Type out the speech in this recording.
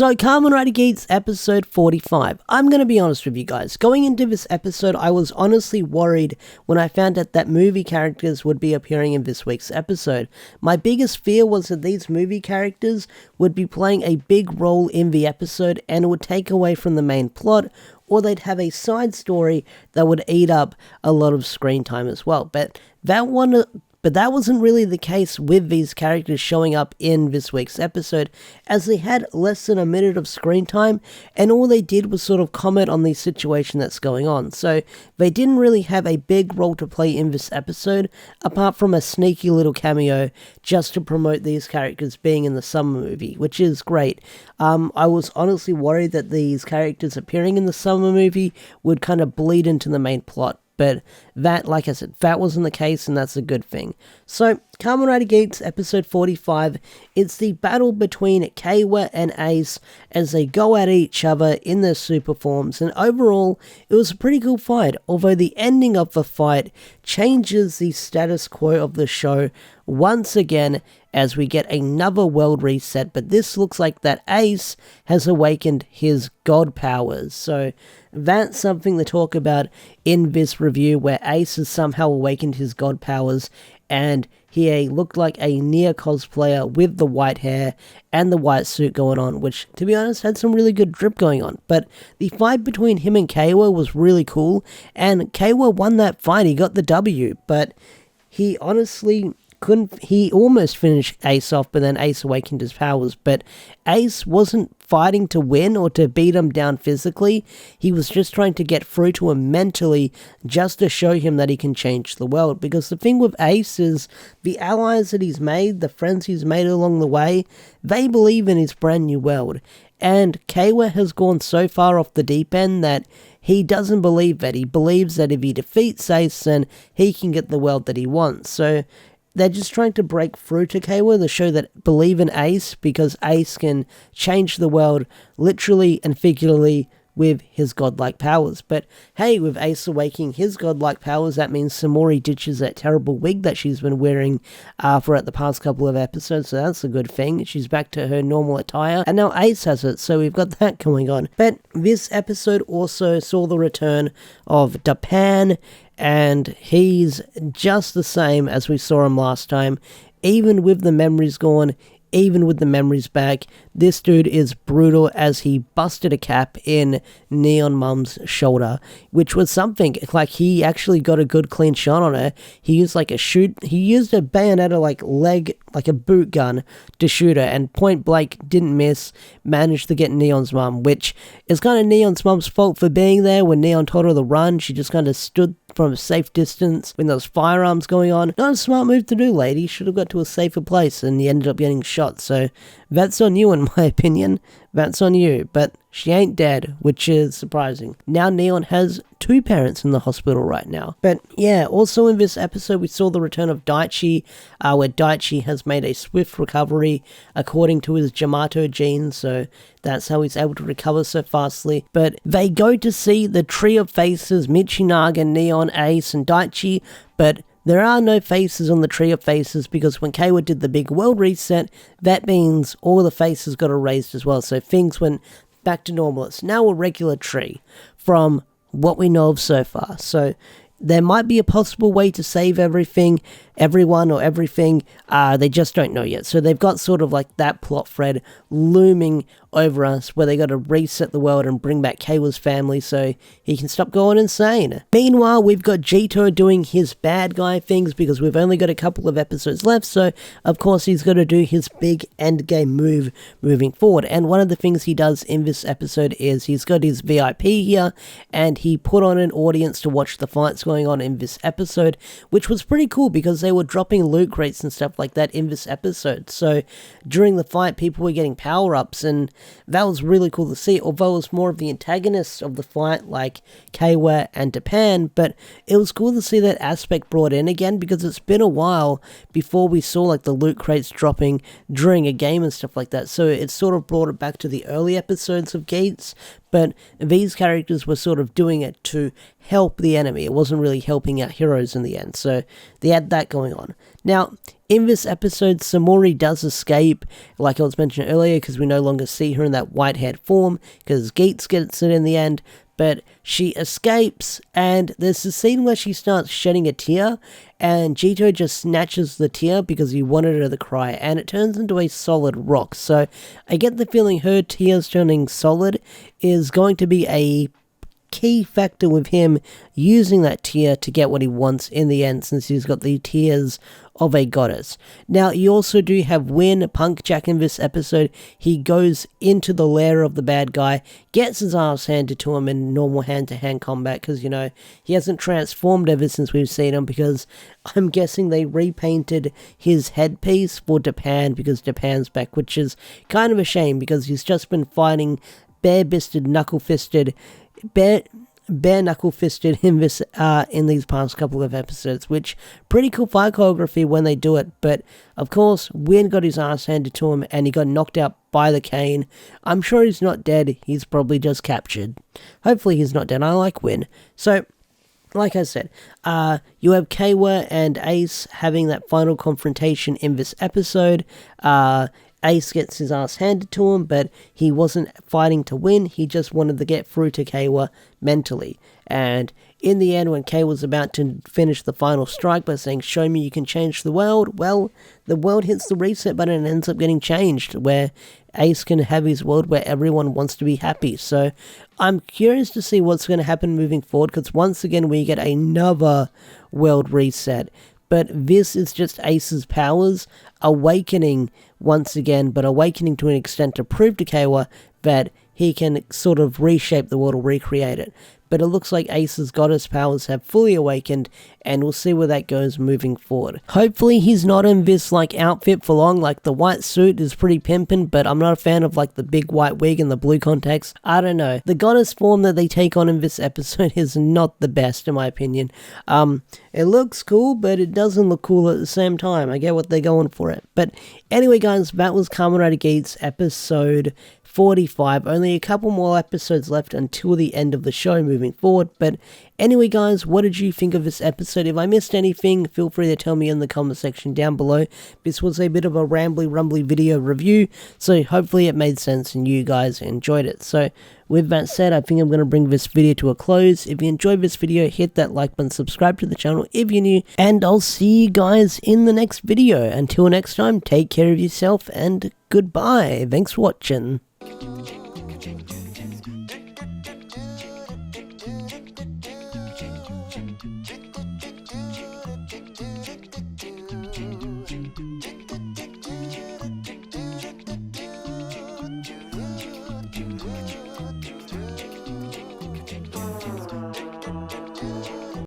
So, Kamen Rider Geats episode 45. I'm going to be honest with you guys. Going into this episode, I was honestly worried when I found out that movie characters would be appearing in this week's episode. My biggest fear was that these movie characters would be playing a big role in the episode and it would take away from the main plot, or they'd have a side story that would eat up a lot of screen time as well. But that wasn't really the case with these characters showing up in this week's episode, as they had less than a minute of screen time, and all they did was sort of comment on the situation that's going on. So they didn't really have a big role to play in this episode, apart from a sneaky little cameo just to promote these characters being in the summer movie, which is great. I was honestly worried that these characters appearing in the summer movie would kind of bleed into the main plot. But that, like I said, that wasn't the case, and that's a good thing. So, Kamen Rider Geats episode 45, it's the battle between Keiwa and Ace as they go at each other in their super forms, and overall, it was a pretty cool fight, although the ending of the fight changes the status quo of the show once again as we get another world reset, but this looks like that Ace has awakened his god powers. So that's something to talk about in this review, where Ace has somehow awakened his god powers, and he looked like a near cosplayer with the white hair and the white suit going on, which, to be honest, had some really good drip going on. But the fight between him and Keiwa was really cool, and Keiwa won that fight. He got the W, but he honestly he almost finished Ace off, but then Ace awakened his powers. But Ace wasn't fighting to win or to beat him down physically. He was just trying to get through to him mentally, just to show him that he can change the world. Because the thing with Ace is, the allies that he's made, the friends he's made along the way, they believe in his brand new world. And Keiwa has gone so far off the deep end that he doesn't believe that. He believes that if he defeats Ace, then he can get the world that he wants. So they're just trying to break through to Keiwa to show that believe in Ace, because Ace can change the world literally and figuratively with his godlike powers. But hey, with Ace awakening his godlike powers, that means Tsumuri ditches that terrible wig that she's been wearing throughout the past couple of episodes, so that's a good thing. She's back to her normal attire, and now Ace has it, so we've got that going on. But this episode also saw the return of Paan, and he's just the same as we saw him last time. Even with the memories gone, even with the memories back, this dude is brutal as he busted a cap in Neon Mum's shoulder, which was something. Like, he actually got a good clean shot on her. He used he used a bayonetta like a boot gun to shoot her, and point blank didn't miss, managed to get Neon's mum, which is kind of Neon's mum's fault for being there. When Neon told her to run, she just kind of stood from a safe distance when there was firearms going on. Not a smart move to do, lady. Should have got to a safer place, and you ended up getting shot. So that's on you, in my opinion. That's on you. But she ain't dead, which is surprising. Now Neon has two parents in the hospital right now. But yeah, also in this episode we saw the return of Daichi, where Daichi has made a swift recovery according to his Yamato genes, so that's how he's able to recover so fastly. But they go to see the Tree of Faces, Michinaga, Neon, Ace, and Daichi, but there are no faces on the Tree of Faces, because when Keiwa did the big world reset, that means all the faces got erased as well, so things went back to normal. It's now a regular tree from what we know of so far. So there might be a possible way to save everyone or everything. They just don't know yet. So they've got sort of like that plot thread looming over us, where they got to reset the world and bring back Keiwa's family so he can stop going insane. Meanwhile, we've got Jito doing his bad guy things, because we've only got a couple of episodes left, so of course he's got to do his big endgame move moving forward. And one of the things he does in this episode is he's got his VIP here, and he put on an audience to watch the fights going on in this episode, which was pretty cool because they were dropping loot crates and stuff like that in this episode. So during the fight, people were getting power-ups, and that was really cool to see, although it was more of the antagonists of the fight like Keiwa and Paan. But it was cool to see that aspect brought in again, because it's been a while before we saw like the loot crates dropping during a game and stuff like that, so it sort of brought it back to the early episodes of Geats. but these characters were sort of doing it to help the enemy. It wasn't really helping out heroes in the end, so they had that going on. Now, in this episode, Tsumuri does escape, like I was mentioning earlier, because we no longer see her in that white-haired form, because Geats gets it in the end, but she escapes, and there's a scene where she starts shedding a tear, and Jito just snatches the tear because he wanted her to cry, and it turns into a solid rock. So I get the feeling her tears turning solid is going to be a key factor with him using that tear to get what he wants in the end, since he's got the tears of a goddess. Now, you also do have Win, Punk Jack in this episode. He goes into the lair of the bad guy, gets his ass handed to him in normal hand-to-hand combat, because, you know, he hasn't transformed ever since we've seen him, because I'm guessing they repainted his headpiece for Japan, because Japan's back, which is kind of a shame, because he's just been fighting bare-knuckle-fisted in these past couple of episodes, which pretty cool fight choreography when they do it. But of course, Win got his ass handed to him and he got knocked out by the cane. I'm sure he's not dead, he's probably just captured. Hopefully he's not dead. I like Win. So like I said, you have Keiwa and Ace having that final confrontation in this episode. Ace gets his ass handed to him, but he wasn't fighting to win, he just wanted to get through to Keiwa mentally. And in the end, when Keiwa was about to finish the final strike by saying, "Show me you can change the world," well, the world hits the reset button and ends up getting changed, where Ace can have his world where everyone wants to be happy. So I'm curious to see what's going to happen moving forward, because once again we get another world reset. But this is just Ace's powers awakening once again, but awakening to an extent to prove to Keiwa that he can sort of reshape the world or recreate it. But it looks like Ace's goddess powers have fully awakened, and we'll see where that goes moving forward. Hopefully he's not in this like outfit for long. Like, the white suit is pretty pimpin', but I'm not a fan of like the big white wig and the blue contacts. I don't know. The goddess form that they take on in this episode is not the best in my opinion. It looks cool, but it doesn't look cool at the same time. I get what they're going for it. But anyway guys, that was Kamen Rider Geats episode 45. Only a couple more episodes left until the end of the show moving forward. But anyway guys, what did you think of this episode? If I missed anything, feel free to tell me in the comment section down below. This was a bit of a rumbly video review, so hopefully it made sense and you guys enjoyed it. So with that said, I think I'm going to bring this video to a close. If you enjoyed this video, hit that like button, subscribe to the channel if you're new, and I'll see you guys in the next video. Until next time, take care of yourself and goodbye. Thanks for watching.